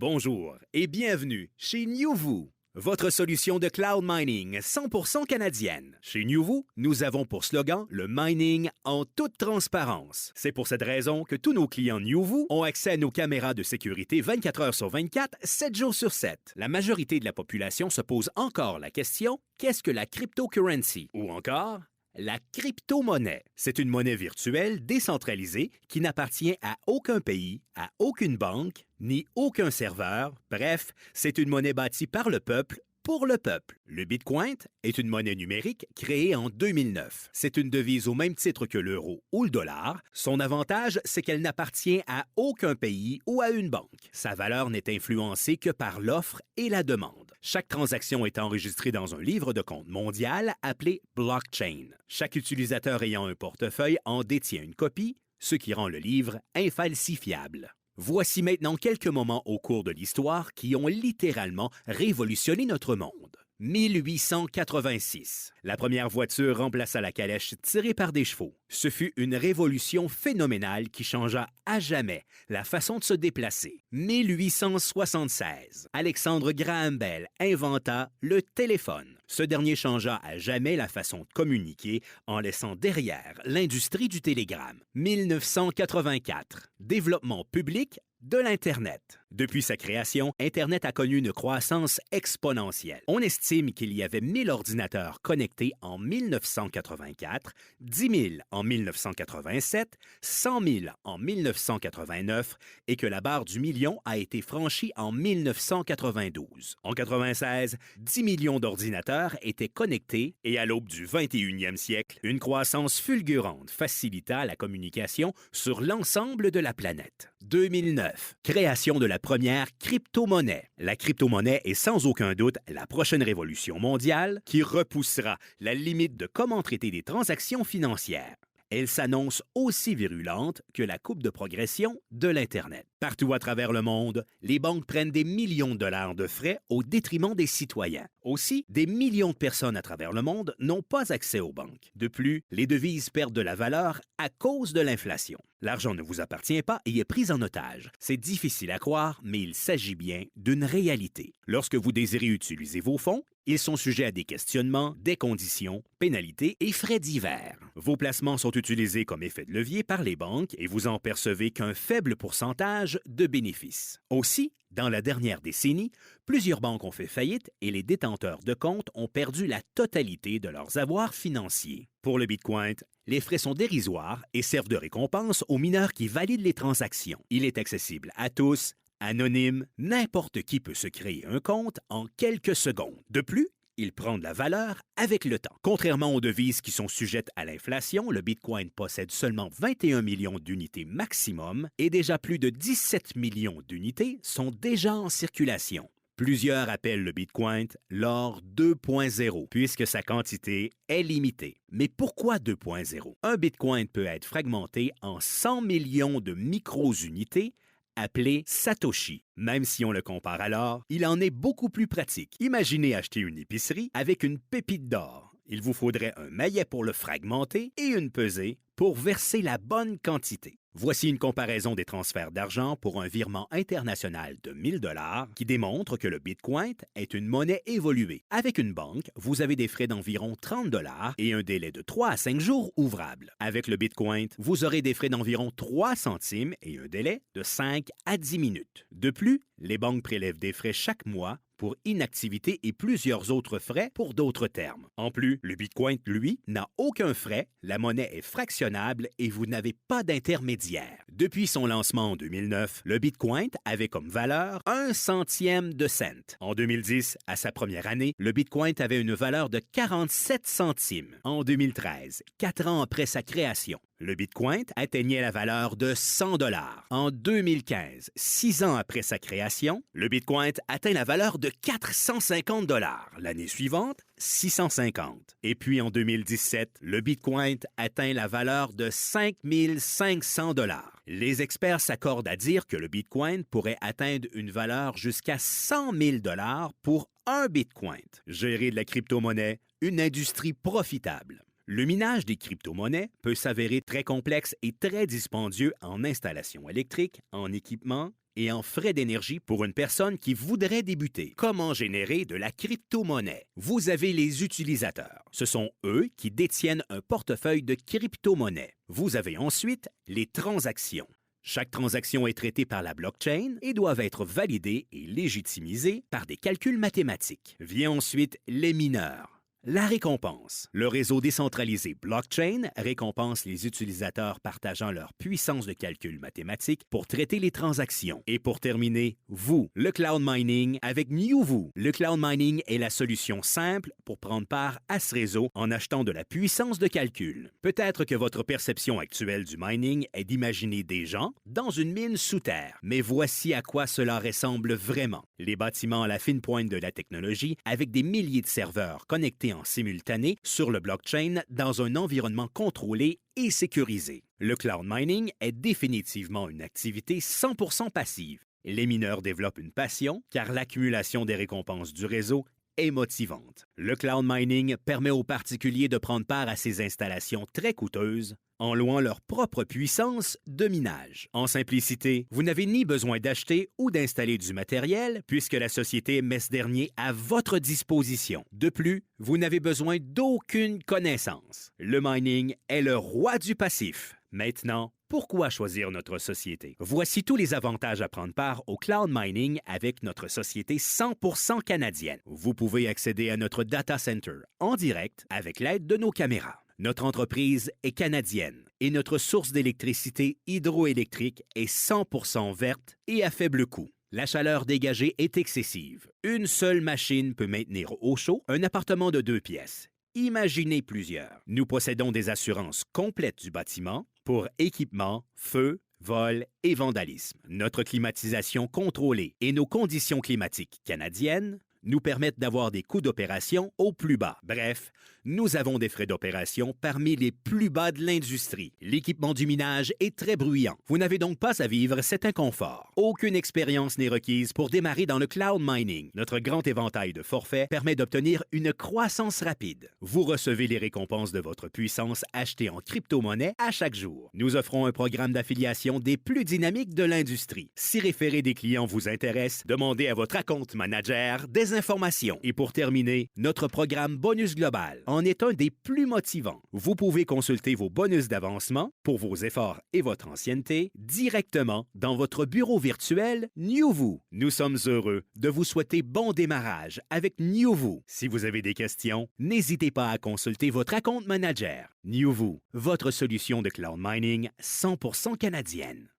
Bonjour et bienvenue chez NewVoo, votre solution de cloud mining 100% canadienne. Chez NewVoo, nous avons pour slogan le mining en toute transparence. C'est pour cette raison que tous nos clients NewVoo ont accès à nos caméras de sécurité 24 heures sur 24, 7 jours sur 7. La majorité de la population se pose encore la question « Qu'est-ce que la cryptocurrency ?» ou encore la crypto-monnaie. C'est une monnaie virtuelle décentralisée qui n'appartient à aucun pays, à aucune banque, ni aucun serveur. Bref, c'est une monnaie bâtie par le peuple pour le peuple. Le Bitcoin est une monnaie numérique créée en 2009. C'est une devise au même titre que l'euro ou le dollar. Son avantage, c'est qu'elle n'appartient à aucun pays ou à une banque. Sa valeur n'est influencée que par l'offre et la demande. Chaque transaction est enregistrée dans un livre de compte mondial appelé blockchain. Chaque utilisateur ayant un portefeuille en détient une copie, ce qui rend le livre infalsifiable. Voici maintenant quelques moments au cours de l'histoire qui ont littéralement révolutionné notre monde. 1886. La première voiture remplaça la calèche tirée par des chevaux. Ce fut une révolution phénoménale qui changea à jamais la façon de se déplacer. 1876. Alexandre Graham Bell inventa le téléphone. Ce dernier changea à jamais la façon de communiquer en laissant derrière l'industrie du télégramme. 1984. Développement public de l'Internet. Depuis sa création, Internet a connu une croissance exponentielle. On estime qu'il y avait 1000 ordinateurs connectés en 1984, 10 000 en 1987, 100 000 en 1989 et que la barre du million a été franchie en 1992. En 1996, 10 millions d'ordinateurs étaient connectés et à l'aube du 21e siècle, une croissance fulgurante facilita la communication sur l'ensemble de la planète. 2009. Création de la première crypto-monnaie. La crypto-monnaie est sans aucun doute la prochaine révolution mondiale qui repoussera la limite de comment traiter des transactions financières. Elle s'annonce aussi virulente que la courbe de progression de l'Internet. Partout à travers le monde, les banques prennent des millions de dollars de frais au détriment des citoyens. Aussi, des millions de personnes à travers le monde n'ont pas accès aux banques. De plus, les devises perdent de la valeur à cause de l'inflation. L'argent ne vous appartient pas et est pris en otage. C'est difficile à croire, mais il s'agit bien d'une réalité. Lorsque vous désirez utiliser vos fonds, ils sont sujets à des questionnements, des conditions, pénalités et frais divers. Vos placements sont utilisés comme effet de levier par les banques et vous en percevez qu'un faible pourcentage de bénéfices. Aussi, dans la dernière décennie, plusieurs banques ont fait faillite et les détenteurs de comptes ont perdu la totalité de leurs avoirs financiers. Pour le Bitcoin, les frais sont dérisoires et servent de récompense aux mineurs qui valident les transactions. Il est accessible à tous, anonyme, n'importe qui peut se créer un compte en quelques secondes. De plus, il prend de la valeur avec le temps. Contrairement aux devises qui sont sujettes à l'inflation, le Bitcoin possède seulement 21 millions d'unités maximum et déjà plus de 17 millions d'unités sont déjà en circulation. Plusieurs appellent le Bitcoin l'or 2.0 puisque sa quantité est limitée. Mais pourquoi 2.0? Un Bitcoin peut être fragmenté en 100 millions de micro-unités appelé Satoshi. Même si on le compare à l'or, il en est beaucoup plus pratique. Imaginez acheter une épicerie avec une pépite d'or. Il vous faudrait un maillet pour le fragmenter et une pesée pour verser la bonne quantité. Voici une comparaison des transferts d'argent pour un virement international de 1000 $ qui démontre que le Bitcoin est une monnaie évoluée. Avec une banque, vous avez des frais d'environ 30 $ et un délai de 3 à 5 jours ouvrables. Avec le Bitcoin, vous aurez des frais d'environ 3 centimes et un délai de 5 à 10 minutes. De plus, les banques prélèvent des frais chaque mois pour inactivité et plusieurs autres frais pour d'autres termes. En plus, le Bitcoin, lui, n'a aucun frais, la monnaie est fractionnable et vous n'avez pas d'intermédiaire. Depuis son lancement en 2009, le Bitcoin avait comme valeur 1 centième de cent. En 2010, à sa première année, le Bitcoin avait une valeur de 47 centimes. En 2013, 4 ans après sa création, le Bitcoin atteignait la valeur de 100 $. En 2015, 6 ans après sa création, le Bitcoin atteint la valeur de 450 $. L'année suivante, 650. Et puis en 2017, le Bitcoin atteint la valeur de 5 500 $. Les experts s'accordent à dire que le Bitcoin pourrait atteindre une valeur jusqu'à 100 000 $ pour un Bitcoin. Gérer de la crypto-monnaie, une industrie profitable. Le minage des crypto-monnaies peut s'avérer très complexe et très dispendieux en installation électrique, en équipement et en frais d'énergie pour une personne qui voudrait débuter. Comment générer de la crypto-monnaie? Vous avez les utilisateurs. Ce sont eux qui détiennent un portefeuille de crypto-monnaie. Vous avez ensuite les transactions. Chaque transaction est traitée par la blockchain et doivent être validées et légitimisées par des calculs mathématiques. Vient ensuite les mineurs. La récompense. Le réseau décentralisé blockchain récompense les utilisateurs partageant leur puissance de calcul mathématique pour traiter les transactions. Et pour terminer, vous, le cloud mining avec NewVoo. Le cloud mining est la solution simple pour prendre part à ce réseau en achetant de la puissance de calcul. Peut-être que votre perception actuelle du mining est d'imaginer des gens dans une mine sous terre, mais voici à quoi cela ressemble vraiment. Les bâtiments à la fine pointe de la technologie avec des milliers de serveurs connectés en simultané sur le blockchain dans un environnement contrôlé et sécurisé. Le cloud mining est définitivement une activité 100% passive. Les mineurs développent une passion car l'accumulation des récompenses du réseau est motivante. Le cloud mining permet aux particuliers de prendre part à ces installations très coûteuses en louant leur propre puissance de minage. En simplicité, vous n'avez ni besoin d'acheter ou d'installer du matériel puisque la société met ce dernier à votre disposition. De plus, vous n'avez besoin d'aucune connaissance. Le mining est le roi du passif. Maintenant, pourquoi choisir notre société? Voici tous les avantages à prendre part au cloud mining avec notre société 100% canadienne. Vous pouvez accéder à notre data center en direct avec l'aide de nos caméras. Notre entreprise est canadienne et notre source d'électricité hydroélectrique est 100% verte et à faible coût. La chaleur dégagée est excessive. Une seule machine peut maintenir au chaud un appartement de 2 pièces. Imaginez plusieurs. Nous possédons des assurances complètes du bâtiment pour équipement, feu, vol et vandalisme. Notre climatisation contrôlée et nos conditions climatiques canadiennes nous permettent d'avoir des coûts d'opération au plus bas. Bref, nous avons des frais d'opération parmi les plus bas de l'industrie. L'équipement du minage est très bruyant. Vous n'avez donc pas à vivre cet inconfort. Aucune expérience n'est requise pour démarrer dans le cloud mining. Notre grand éventail de forfaits permet d'obtenir une croissance rapide. Vous recevez les récompenses de votre puissance achetée en crypto-monnaie à chaque jour. Nous offrons un programme d'affiliation des plus dynamiques de l'industrie. Si référer des clients vous intéresse, demandez à votre account manager des informations. Et pour terminer, notre programme Bonus Global en est un des plus motivants. Vous pouvez consulter vos bonus d'avancement pour vos efforts et votre ancienneté directement dans votre bureau virtuel NewVoo. Nous sommes heureux de vous souhaiter bon démarrage avec NewVoo. Si vous avez des questions, n'hésitez pas à consulter votre account manager. NewVoo, votre solution de cloud mining 100% canadienne.